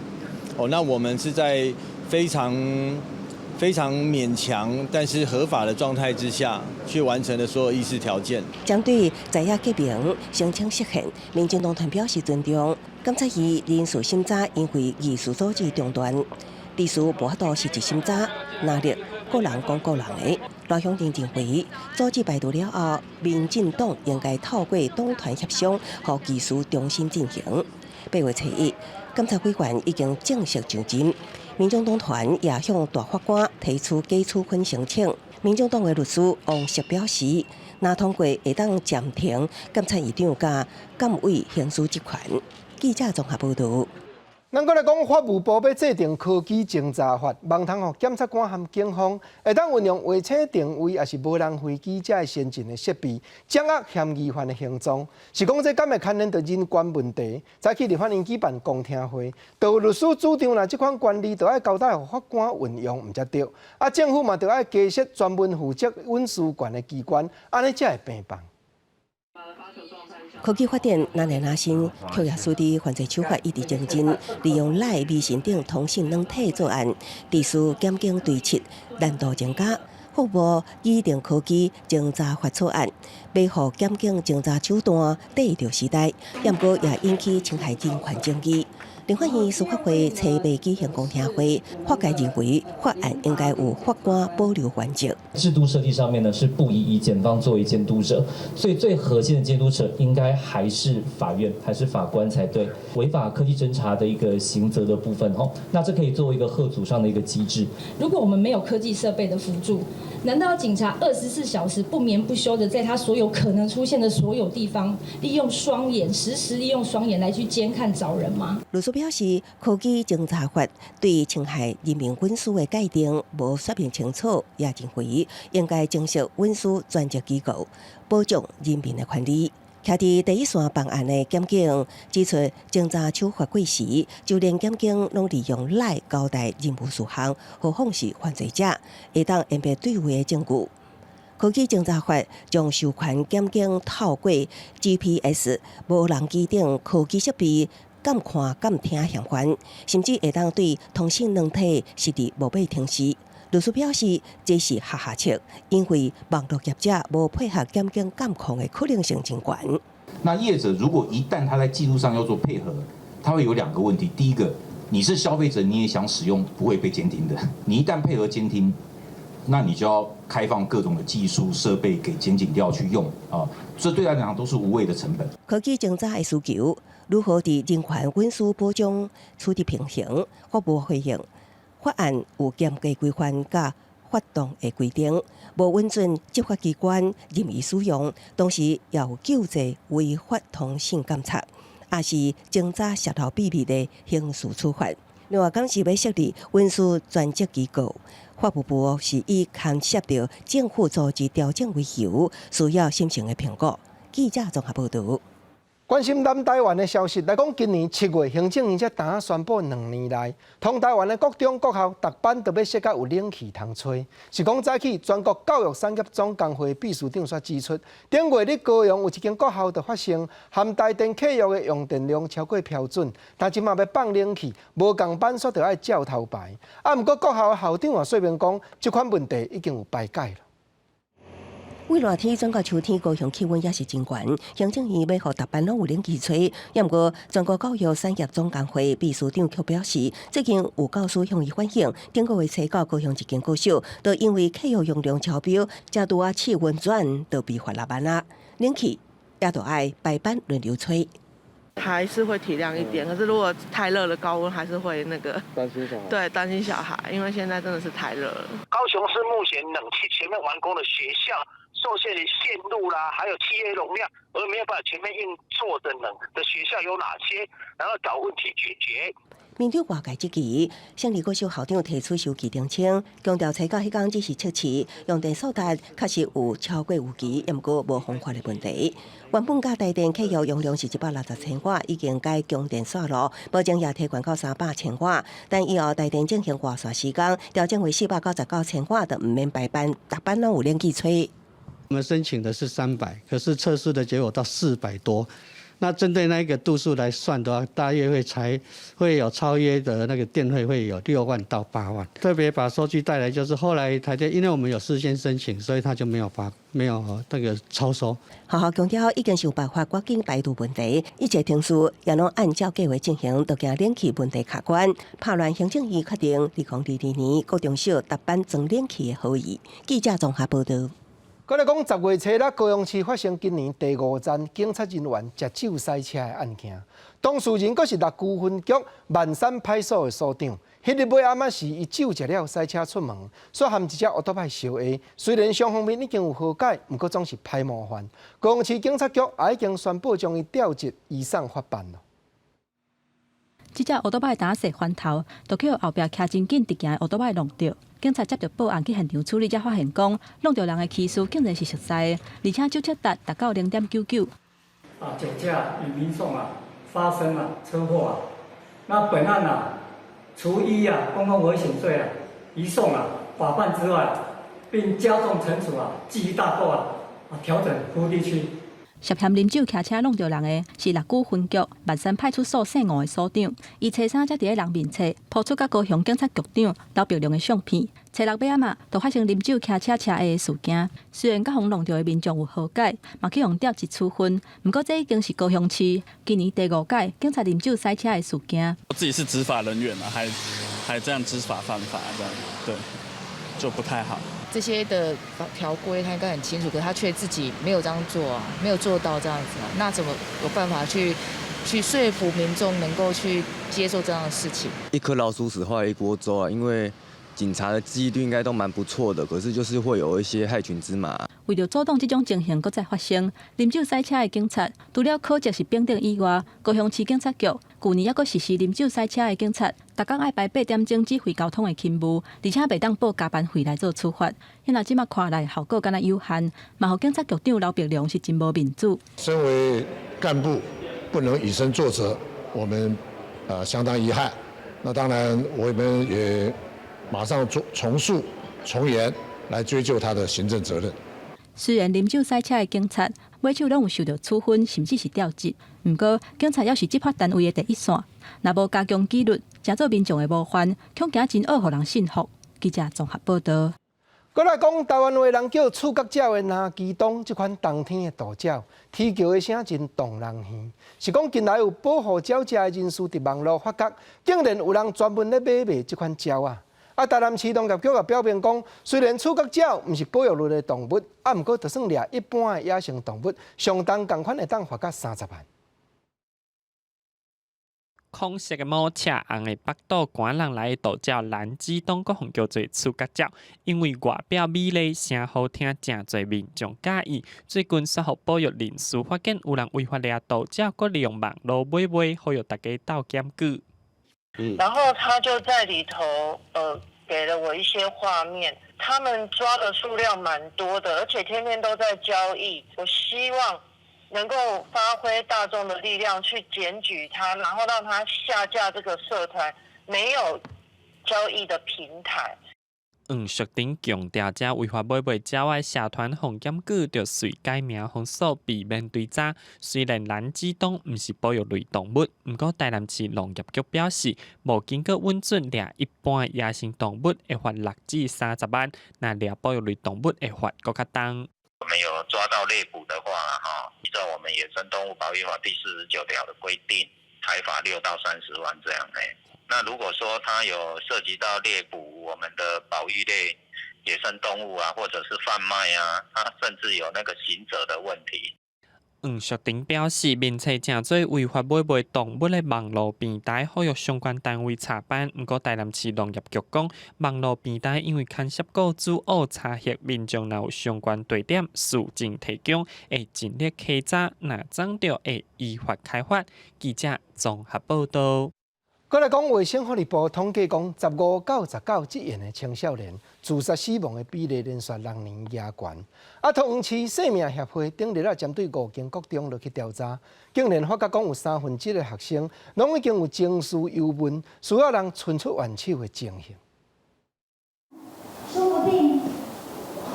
那我们是在非常勉强但是合法的状态之下，去完成了所有议事条件。针对在野革命申请释宪，民进党团表示尊重。监察院人事审查因为议事组织中断，历史无法度是一心早，哪力个人讲个人的。罗乡认为，组织排除了后，民进党应该透过党团协商，和技术重新进行。8月初1，监察委员已经正式上阵，民众党团也向大法官提出假处分申请。民众党的律师王石表示，若通过会当暂停监察院长甲监委刑事职权。记者综合报道。咱搁来讲，法务部要制定科技侦查法，望通互检察官和警方会当运用卫星定位，也是无浪费记者先进的设备，掌握嫌疑犯的行踪。是讲这敢会牵连到人权问题？早起立法院举办公听会，就有律师主张啦，这款权利就要交代予法官运用，唔才对。啊，政府嘛就要加设专门负责运输权的机关，安尼才会平棒。科技发展哪年哪新，却也使得犯罪手法一直精进，利用赖微信等通讯软体作案，地势检警对峙难度增加。法务部拟定科技侦查法草案，要予检警侦查手段对着时代，不过也引起侵害人权争议。立法院司法会初8举行公听会，法界认为法案应该有法官保留原则。制度设计上面呢是不宜以检方作为监督者，所以最核心的监督者应该还是法院，还是法官才对。违法科技侦查的一个刑责的部分那这可以作为一个吓阻上的一个机制。如果我们没有科技设备的辅助，难道警察24小时不眠不休的在他所有可能出现的所有地方，利用双眼，实时利用双眼来去监看找人吗？律师表示，科技侦查法对侵害人民隐私的界定无说明清楚，也认为应该正式运输专职机构，保障人民的权利。徛伫第一线办案的检警指出，侦查手法过时，就连检警拢利用赖交代任务事项，何况是犯罪者，会当掩蔽对位的证据。科技侦查法将授权检警透过 GPS、无人机等科技设备，监看、监听嫌犯，甚至会当对通讯软体实施无被停止。律师表示，这是下策，因为网络业者无配合检警监控的可能性真悬。那业者如果一旦他在技术上要做配合，他会有2个问题：第一个，你是消费者，你也想使用不会被监听的；你一旦配合监听，那你就要开放各种的技术设备给检警调去用啊，这对他来讲都是无谓的成本。科技侦查的需求如何伫人权运输保障取得平衡？法务回应。法案有严格规范甲发动的规定，无允准执法机关任意使用，同时也有救济违法通讯监察，也是侦查泄露秘密的刑事处罚。另外，讲是要设立运输专职机构，法务部是以牵涉到政府组织调整为由，需要审慎的评估。记者综合报道。关心南台湾的消息来讲，今年7月，行政院才刚宣布2年来，同台湾的国中、国校逐班都要设甲有冷气通吹。是讲早起全国教育产业总工会秘书长所指出，顶月咧高雄有一间国校就发生含台电契约的用电量超过标准，但即马要放冷气，无共班所就要照头牌。毋过国校的校长也说明讲，这款问题已经有排解了。为热天转到秋天，高雄气温也是真悬。行政院要予逐班拢有冷气吹，不过全国教育产业总工会秘书长却表示，最近有教师向伊反映，顶个月初到高雄一间高校，都因为契约用量超标，加拄啊气温转，都被罚6万啊。冷气也都爱白班轮流吹。还是会体谅一点，可是如果太热了，高温还是会那个担心小孩。对，担心小孩，因为现在真的是太热了。高雄市目前冷气全面完工的学校，受限于线路啦，还有企业容量，而没有办法全面运作的冷的学校有哪些？然后找问题解决。面对外界质疑，省立国小校长提出收据澄清，强调采购迄天只是测试，用电速达确实有超过预期，不过无方法的问题。原本甲台电契约容量是160千瓦，已经改供电线路，保证也提悬到300千瓦，但以后台电进行换线时间，调整为499千瓦，就唔免白班，逐班拢有冷气吹。我们申请的是300，可是测试的结果到400多。那针对那个度数来算的话，大约会有超约的那个电费会有6万到8万。特别把收据带来，就是后来台电因为我们有事先申请，所以他就没有那个超收。学校强调已经是有办法赶紧排除问题，一切程序也拢按照计划进行，都惊冷气问题卡关。拍乱行政院决定，2022年高中小搭班装冷气的好意。记者综合报道。再来讲10月初六，高雄市发生今年第5站警察人员食酒塞车的案件，当事人佫是6区分局万山派出所的所长。迄日尾暗仔时，伊酒食了塞车出门，却含一只奥多派相下。虽然双方面已经有和解，不过总是歹模范。高雄市警察局也已经宣布将伊调职移送法办了。这只奥多派打死翻头，就去后壁骑真紧直行的奥多派弄着。警察接到报案去现场处理，才发现讲弄着人的起诉竟然是熟悉的，而且酒测达到0.99。酒驾与民众发生车祸那本案除依公共危险罪移送法办之外，并加重惩处记忆大过调整服务地区。涉嫌啉酒骑车弄着人的是6区分局万山派出所姓吴的所长，伊车衫才伫咧人面册抛出甲高雄警察局长刘碧良的相片。初6尾仔就发生啉酒骑车车祸的事件。虽然甲互弄着的民众有和解，嘛去用调职处分，不过这已经是高雄市今年第5届警察啉酒塞车的事件。我自己是执法人员还这样知法犯法，这样对，就不太好。这些的条规他应该很清楚，可他却自己没有这样做没有做到这样子那怎么有办法去说服民众能够去接受这样的事情？一颗老鼠屎坏了一锅粥因为警察的记忆力应该都蛮不错的，可是就是会有一些害群之马。为了阻挡这种情形搁再发生，啉酒塞车的警察除了考绩是丙等以外，高雄市警察局去年还搁实施啉酒塞车的警察，逐工爱排8点钟指挥交通的勤务，而且袂当报加班费来做处罚。因若即马看来效果敢若有限，嘛，互警察局长刘碧良是真无面子。身为干部，不能以身作则，我们相当遗憾。那当然，我们也马上重述从严来追究他的行政责任。虽然啉酒塞车的警察尾手拢有受到处分，甚至是调职，不过警察也是执法单位的第一线，若无加强纪律，真做民众的模范，恐惊真恶，互人信服。记者综合报道。再来讲，台湾话人叫触角鸟的南基东这款冬天的大鸟，啼叫的声真动人耳。是讲近来有保护鸟只的人士伫网络发觉，竟然有人专门咧买卖这款鸟啊！台南市农业局也表明讲，虽然触角鸟毋是保育类的动物，毋过就算掠一般的野生动物，相当共款会当罚甲30万。红色的毛赤红的腹肚寒人来的大鸟蓝基东，阁互叫做触角鸟，因为外表美丽、声好听，真侪民众介意。最近社福保育人士发现有人违法掠大鸟，阁利用网络买卖，好让大家斗检举。然后他就在里头给了我一些画面，他们抓的数量蛮多的，而且天天都在交易。我希望能够发挥大众的力量去检举他，然后让他下架这个社团没有交易的平台。属顶强调，这违法买卖鸟的社团互检举，就随改名封锁，避免追查。虽然蓝基东毋是保育类动物，不过台南市农业局表示，无经过允准掠一般的野生动物，会罚6至30万；那掠保育类动物，会罚更较重。我们有抓到猎捕的话，依照我们野生动物保育法第49条的规定，台罚6到30万这样。那如果说它有涉及到猎捕我们的保育类野生动物或者是贩卖它甚至有那个刑责的问题。属顶表示，面册正做违法买卖动物的网络平台，呼吁相关单位查办。不过台南市农业局讲，网络平台因为牵涉雇主查核，民众若有相关地点、事证提供，会尽力稽查，若找到会依法开罚。记者综合报道。再来讲，卫生福利部统计讲，15到19这年的青少年自杀死亡的比例连续6年野悬。桃园市生命协会顶日针对5间国中去调查，竟然发觉讲有1/3的学生拢已经有情绪忧闷，需要人伸出援手的情形。说不定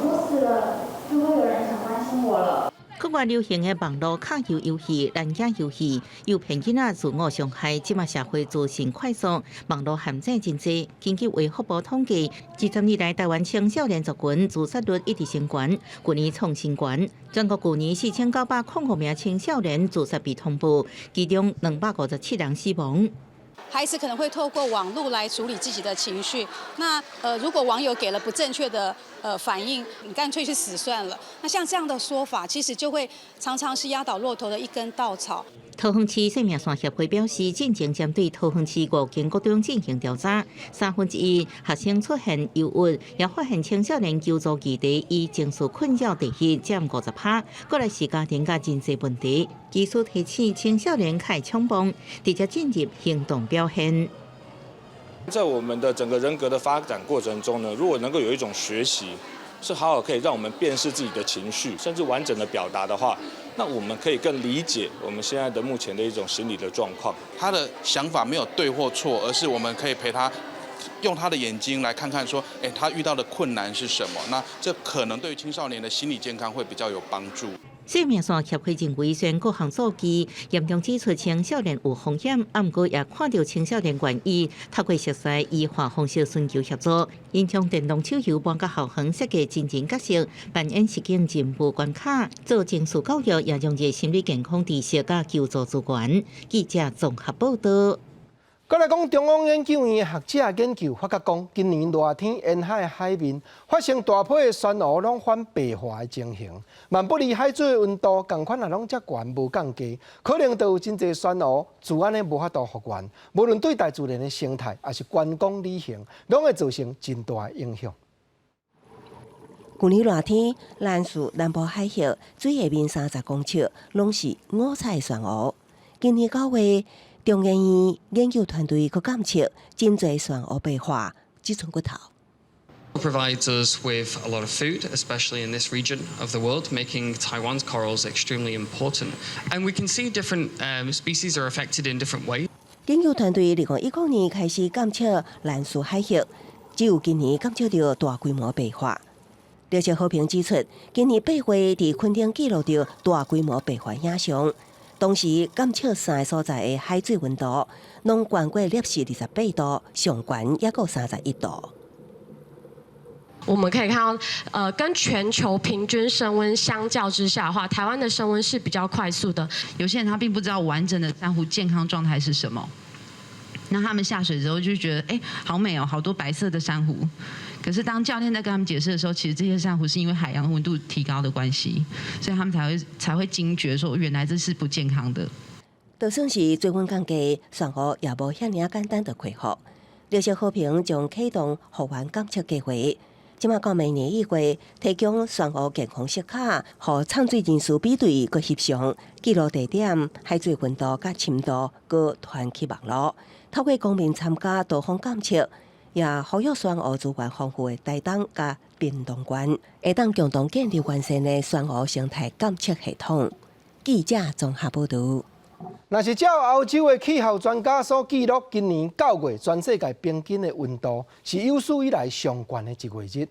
我死了，就会有人想关心我了。国外流行的网络卡游游戏、蓝牙游戏，诱骗囡仔自我伤害，即马社会资讯快速，网络陷阱真多。根据卫福部统计，20年来台湾青少年族群自杀率一直升高，去年创新高。全国去年4905名青少年自杀被通报，其中257人死亡。孩子可能会透过网络来处理自己的情绪。那如果网友给了不正确的反应，你干脆去死算了。那像这样的说法，其实就会常常是压倒骆驼的一根稻草。桃园市生命线协会表示，进前针对桃园市5间国中进行调查，1/3学生出现忧郁，也发现青少年求助议题以情绪困扰第一占50%，过来是家庭甲经济问题。技术提醒青少年开枪崩，直接进入行动表现。在我们的整个人格的发展过程中呢，如果能够有一种学习，是好可以让我们辨识自己的情绪，甚至完整的表达的话，那我们可以更理解我们现在的目前的一种心理的状况。他的想法没有对或错，而是我们可以陪他，用他的眼睛来看看说，他遇到的困难是什么？那这可能对于青少年的心理健康会比较有帮助。生命线协会认为，虽然各项数据严重指出青少年有风险，不过也看到青少年愿意透过熟悉异化方式寻求协助，因将电动手游搬到校园设计真人角色，扮演实境任务关卡，做情绪教育，也融入心理健康知识甲求助资源。记者综合报道。再来讲，中央研究院的学者研究发觉讲，今年热天沿海的海面发生大批的珊瑚拢反白化的情形。万不离海水的温度同款也拢遮悬无降低，可能就有真侪珊瑚自然的无法度复原，无论对大自然的生态，还是观光旅行，拢会造成真大的影响。去年热天，兰屿南部海域水下面30公尺拢是五彩珊瑚。今年9月。中研院研究团队佫监测真侪珊瑚白化，只剩骨头。Provides us with a lot of food, especially in this region of the world, making Taiwan's corals extremely important. And we can see different species are affected in different ways. 研究团队2019年开始监测兰屿海域，只有今年监测到大规模白化。刘小和平指出，今年8月伫垦丁记录到大规模白化影像。同时，监测3个所在的海水温度，拢悬过摄氏28度，上悬也有31度。我们可以看到，跟全球平均升温相较之下的话，台湾的升温是比较快速的。有些人他并不知道完整的珊瑚健康状态是什么，那他们下水之后就觉得，好美哦，好多白色的珊瑚。可是当教练在跟他们解释的时候，其实这些珊瑚是因为海洋温度提高的关系，所以他们才会惊觉说，原来这是不健康的。就算是水温降低，珊瑚也无遐尔简单的恢复。绿色和平将启动复原监测计划，即马到明年1月，提供珊瑚健康色卡，互畅水人士比对佮翕相，记录地点、海水温度佮深度，佮传去网络，透过公民参加多方监测。也呼吁珊瑚资源丰富的台东甲屏东县，会当共同建立完善的珊瑚生态监测系统。记者综合报道。若是照欧洲的气候专家所记录，今年9月全世界平均的温度是有史以来上悬的一月日。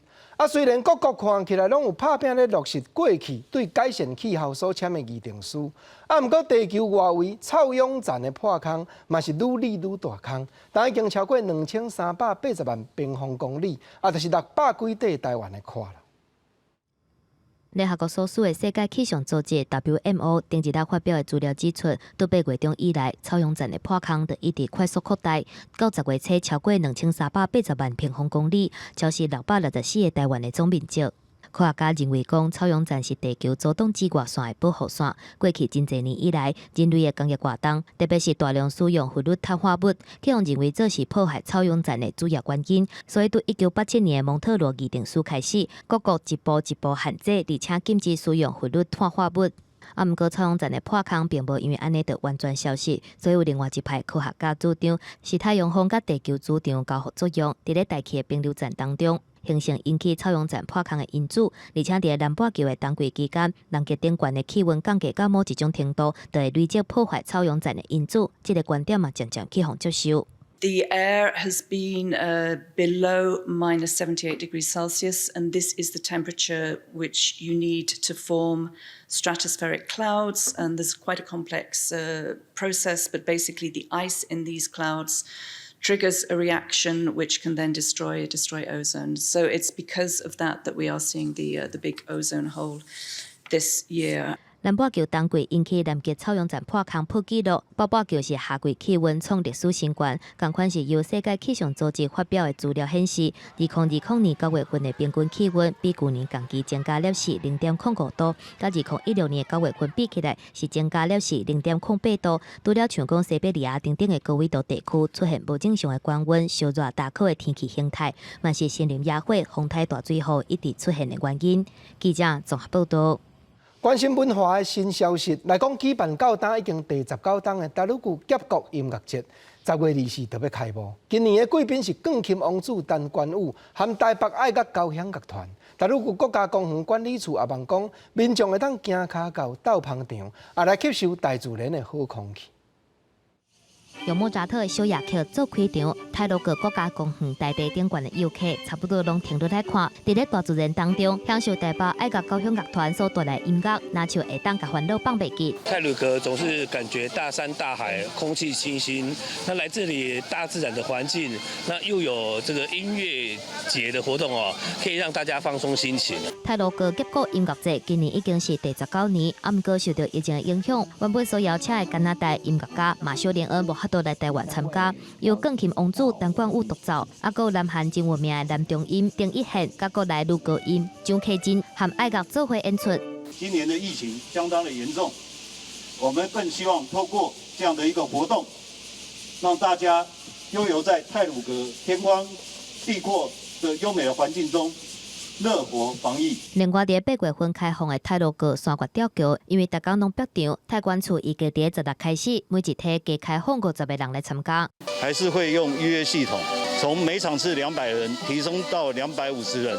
虽然各国看起来拢有拍拼咧落实过去对改善气候所签的议定书，不过地球外围臭氧站的破空嘛是愈理愈大空，但已经超过2380万平方公里，就是600几块台湾的看了。联合国所属的世界气象组织 WMO 顶一日发表的资料指出，到8月中以来，臭氧站的破空就一直快速扩大，到10月初超过2380万平方公里，超是664个台湾的总面积。科学家认为讲，臭氧站是地球阻挡紫外线的保护伞。过去真侪年以来，人类的工业活动，特别是大量使用氟氯碳化物，气象认为这是破坏臭氧站的主要原因。所以，对1987年的蒙特罗议定书开始，各国一步一步限制，而且禁止使用氟氯碳化物。不过，臭氧站的破空并无因为安尼就完全消失，所以有另外一派科学家主张，是太阳风甲地球主场交互作用，伫咧大气的冰流站当中。形成引起臭氧站破空的因子，而且伫南半球的冬季期间，南极顶悬的气温降低到某一种程度，就会累积破坏臭氧站的因子。这个观点嘛，渐渐去互接受。The air has been below minus 78 degrees Celsius, and this is the temperature which you need to form stratospheric clouds. And there's quite a complex process, but basically the ice in these clouds triggers a reaction which can then destroy ozone. So it's because of that we are seeing the big ozone hole this year. 南半球冬季引起南极草原站破空破纪录，北半球是夏季气温创历史新高。同款是由世界气象组织发表的资料显示，2020年9月份的平均气温比去年同期增加了是 0.05 度，甲2016年9月份比起来是增加了是 0.08 度。除了像讲西伯利亚等等的高纬度地区出现不正常的高温、烧热、大考的天气形态，嘛是森林野火、风台大水雨一直出现的原因。记者综合报道。 关心文化的新消息来讲，举办到今已经第19档的大陆剧结国音乐节，10月24就要开幕。今年的贵宾是钢琴王子陈冠宇和台北爱乐交响乐团。大陆剧国家公园管理处也望讲，民众会当行脚到斗篷场，也来吸收大自然的好空气。 用莫扎特的小夜曲做开场，泰鲁阁国家公园大地顶悬的游客差不多拢停落来看。伫咧大自然当中，享受台北爱乐交响乐团所带来音乐，那就会当甲烦恼放袂记。泰鲁阁总是感觉大山大海，空气清新。那来这里大自然的环境，那又有这个音乐节的活动哦，可以让大家放松心情。泰鲁阁结国音乐节今年已经是第19年，毋过受到疫情的影响，原本所邀请的加拿大音乐家马修连恩无法度来台湾参加，由钢琴王子陈冠宇独奏，还有南韩真有名的男中音丁一宪，甲国内女高音张启真和爱乐做伙演出。今年的疫情相当的严重，我们更希望透过这样的一个活动，让大家悠游在太鲁阁天荒地阔的优美的环境中。 乐活防疫。另外，伫8月份开放的泰鲁阁山岳吊桥，因为大家拢表场，太管处预计伫16日开始，每一梯加开放50个人来参加。还是会用预约系统，从每场次200人提升到250人，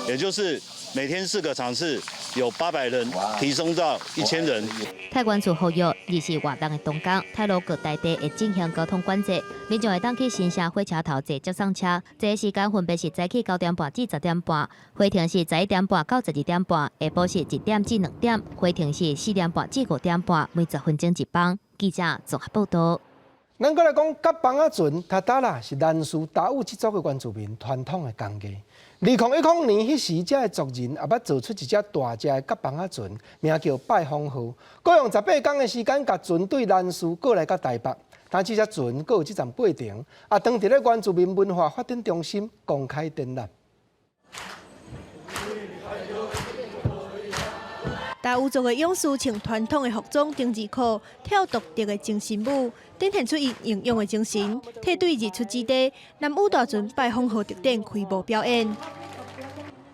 也就是每天4个场次，有800人提升到1000人。太管处呼吁24活动的当天，泰鲁阁大地会进行交通管制，民众会当去新社火车头坐接送车，坐的时间分别是早起9点半至10点半。 回程是11点半到12点半，下晡是1点至2点，回程是4点半至5点半，每10分钟一班。记者综合报道。咱过来讲，甲邦仔船塔塔啦是兰屿达悟这族的原住民传统的工艺。2010年迄时，这个族人也捌做出一只大只的甲邦仔船，名叫拜风号。各用18天的时间，甲船对兰屿过来到台北。但这只船阁有这站八停，也当伫咧原住民文化发展中心公开展览。 达悟族的勇士穿传统的服装丁字裤，跳独特的精神舞，展现出伊英勇的精神。替对日出之地南屿大船拜风号特典开幕表演。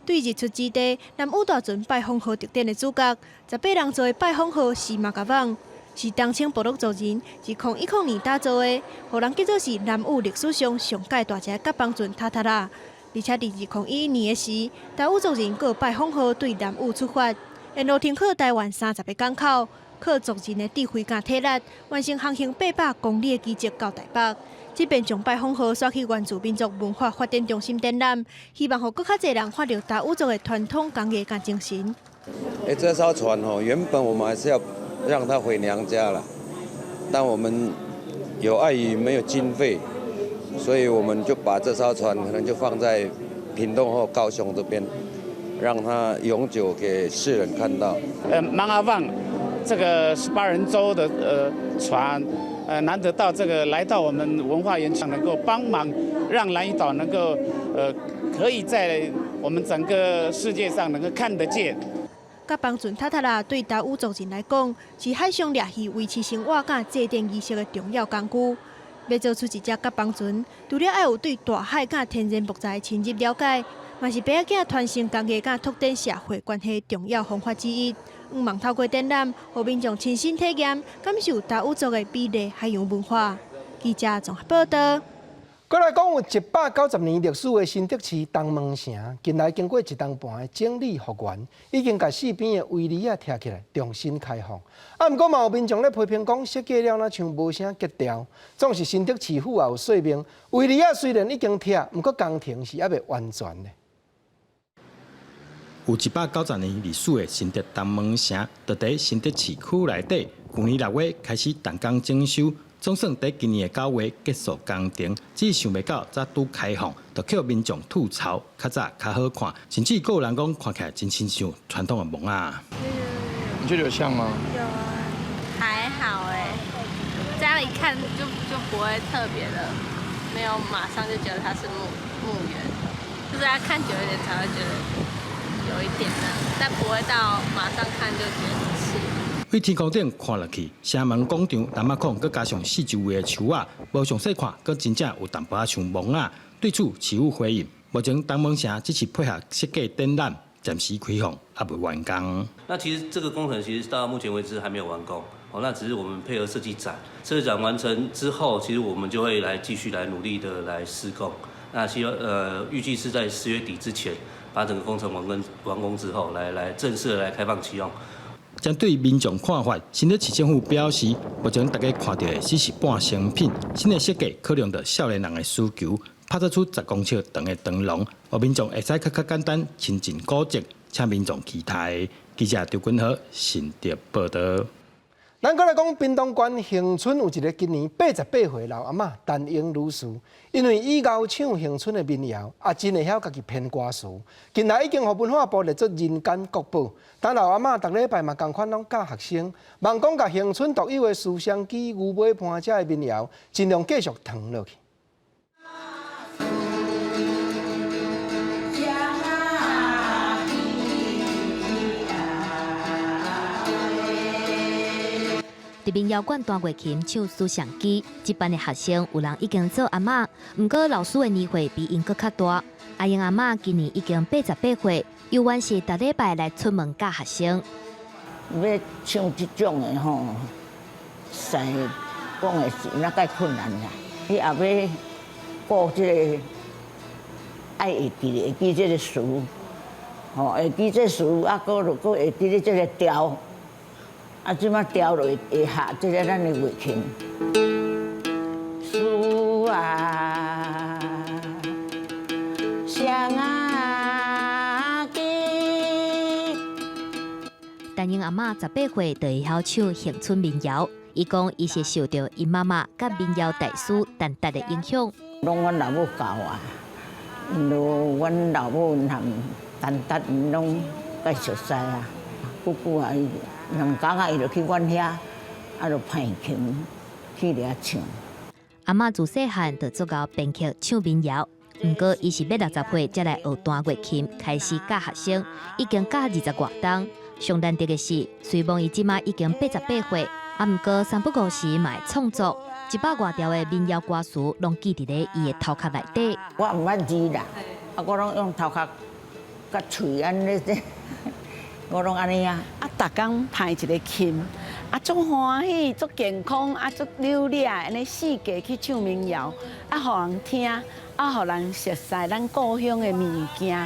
对日出之地南屿大船拜风号特典的主角，18人做的拜风号是马甲网，是东清部落族人2010年打造的，互人记做是南屿历史上上界大只甲邦船塔塔拉。而且伫2011年的时，达悟族人搁拜风号对南屿出发。 沿路停靠台湾30个港口，靠族人的智慧甲体力，完成航行800公里的奇迹到台北。这边将拜风号刷去原住民族文化发展中心展览，希望让更较侪人发到达悟族的传统工艺甲精神。这艘船原本我们还是要让它回娘家了，但我们有碍于没有经费，所以我们就把这艘船可能就放在屏东或高雄这边。 让它永久给世人看到。芒阿旺这个18人舟的船，难得到这个来到我们文化园场，能够帮忙让兰屿岛能够可以在我们整个世界上能够看得见。甲邦船塔塔拉对达悟族人来讲，是海上掠鱼维持生活甲祭奠仪式的重要工具。要做出一只甲邦船，除了要有对大海甲天然木材深入了解。 嘛是爸仔传承工艺甲拓展社会关系重要方法之一。希望透过展览，让民众亲身体验，感受达悟族的美丽海洋文化。记者综合报道。过来讲，有190年历史的新竹市东门城，近来经过1年半的整理复原，已经把四边的围篱啊拆起来，重新开放。不过嘛有民众咧批评讲，设计了那像无啥格调，总是新竹市府也有说明，围篱啊虽然已经拆，不过工程是还未完全的。有190年历史的新竹东门城，就在新竹市区内底，去年6月开始动工整修。总算在今年的9月结束工程，只是想袂到才拄开放，就叫民众吐槽较早较好看，甚至有人讲看起来真亲像传统的门啊。你觉得有像吗？有啊，还好哎，这样一看就不会特别的，没有马上就觉得它是墓园，就是要看久一点才会觉得有一点这样，但不会到马上看就觉得是。为天空顶看落去，城门广场南马孔，佮加上四周围的树啊，无详细看，佮真正有淡薄仔像蒙啊。对此，市府回应，目前东门城只是配合设计展览，暂时开放，还未完工。那其实这个工程其实到目前为止还没有完工，那只是我们配合设计展，设计展完成之后，其实我们就会来继续来努力的来施工。那预计是在10月底之前，把整个工程完工之后，来正式的来开放启用。针对民众看法，新竹市政府表示，目前大家看到的只是半成品，新的设计考量到少年人的需求，拍得出10公尺长的灯笼，让民众会使较简单亲近古迹，请民众期待。记者刘君豪，新竹报道。咱过来讲，屏东县恒春有一个今年88岁老阿嬷陈英女士，因为以后唱恒春的民谣，真会晓家己编歌词。近来已经互文化部列作人间国宝。但老阿嬷逐礼拜嘛同款拢教学生，望讲甲恒春独有的思乡记、牛尾伴这的民谣，尽量继续传落去。伫民谣馆弹乐琴唱思乡记，这班的学生有人已经做阿嬷，不过老师的年岁比因搁较大。阿英阿嬷今年已经88岁，有愿是逐礼拜来出门教学生。要唱这种的吼，使讲的是那介困难啦。你也要顾这个，爱会记这个词，吼会记这词，啊，搁会记这个调。即马调落会下即个咱的乐琴。思啊，乡啊记。陈英阿嬷18岁就会晓唱恒春民谣，伊讲伊是受到因妈妈甲民谣大师陈达的影响。拢阮老母教啊，因为阮老母含陈达拢介熟悉啊，久久啊伊。两工啊，伊就去阮遐，啊，就弹琴去遐唱。阿嬷自细汉就做到编曲唱民谣，不过伊是要60岁才来学弹乐琴，开始教学生，已经教20多档。上难得的是，虽然伊即马已经88岁，不过三不五时嘛会创作100多条的民谣歌词，拢记伫咧伊的头壳内底。我唔捌字啦，我拢用头壳甲喙安尼这。我拢安尼啊，逐工弹一个琴，足欢喜，足健康，足流利，安尼四界去唱民谣，互人听，互人熟悉咱故乡的物件，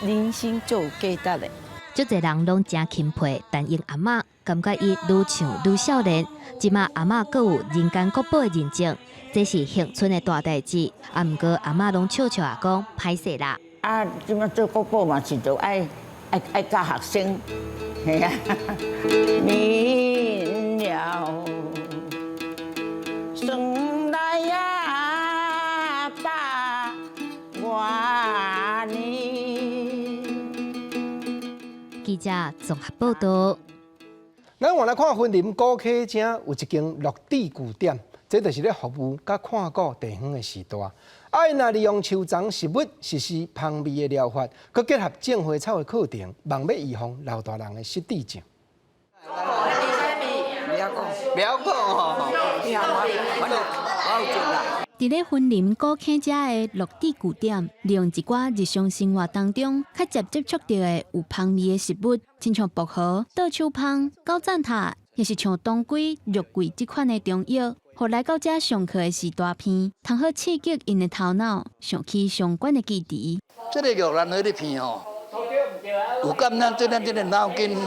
人生就有价值的。足侪人拢真钦佩陈英阿嬷，感觉伊愈唱愈少年。即马阿嬷阁有人间国宝的认证，这是恒春的大代志。不过阿嬷拢笑笑啊讲歹势啦。即马做国宝嘛是就爱教学生，系啊，民谣送来呀把我呢。记者综合报道。咱换来看云林古溪城有一间落地据点，这就是咧服务甲看顾地方的时代。因若利用树丛食物实施芳味的疗法，佮结合种花草的课程，望要预防老大人的失智症。不要讲吼，我有做啦。伫咧云林古溪遮的落地据点，利用一寡日常生活当中较接触到的有芳味的食物，亲像薄荷、稻草芳、高赞塔，也是像当归、肉桂这款的中药。互来到这上课的时大片，通好刺激因的头脑，想起相关的记忆。这个玉兰花的片吼，有感咱这个脑筋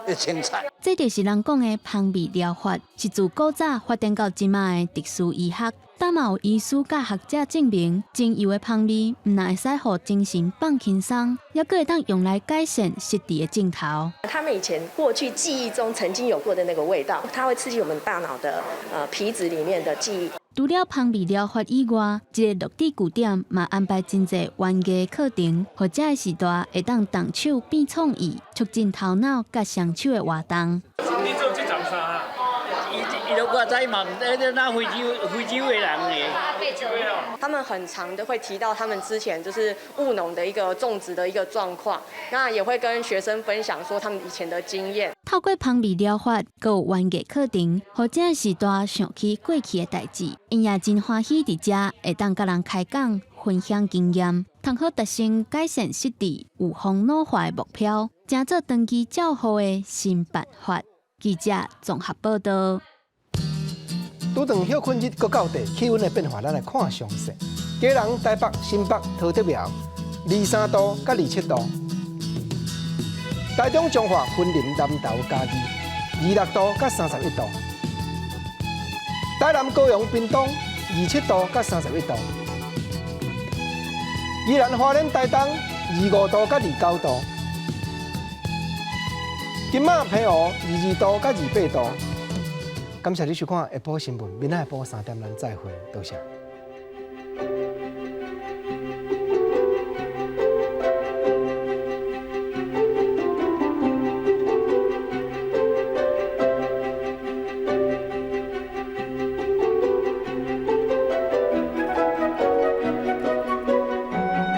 会清彩。这就是人讲的芳味疗法，是自古早发展到今卖的特殊医学。但嘛有医师甲学者证明，精油的芳味唔但会使互精神放轻松，也阁会当用来改善失智的症头。他们以前过去记忆中曾经有过的那个味道，它会刺激我们大脑的皮质里面的记忆。除了芳味疗法以外，一个落地据点嘛安排真侪玩艺课程，或者时代会当动手变创意，促进头脑甲双手的活动。你做这张啥？伊都我知嘛，那非洲的人呢？他们很常的会提到他们之前就是务农的一个种植的一个状况，那也会跟学生分享说他们以前的经验。透过芳味疗法，佮有玩艺课程，或者时代想起过去的代志，因也真欢喜伫遮会当甲人开讲、分享经验，通好达成改善失智、预防老化的目标，成做长期照护的新办法。记者综合报道。拄当休困日搁到地，气温的变化，咱来看详细。嘉南、台北、新北、桃竹苗23度到27度；台中、彰化、云林、南投、嘉义26度到31度；台南、高雄、屏东27度到31度；宜兰、花莲、台东25度到29度；金马、澎湖22度到28度。感谢你收看下晡新闻，明仔下晡3点咱再会，多谢。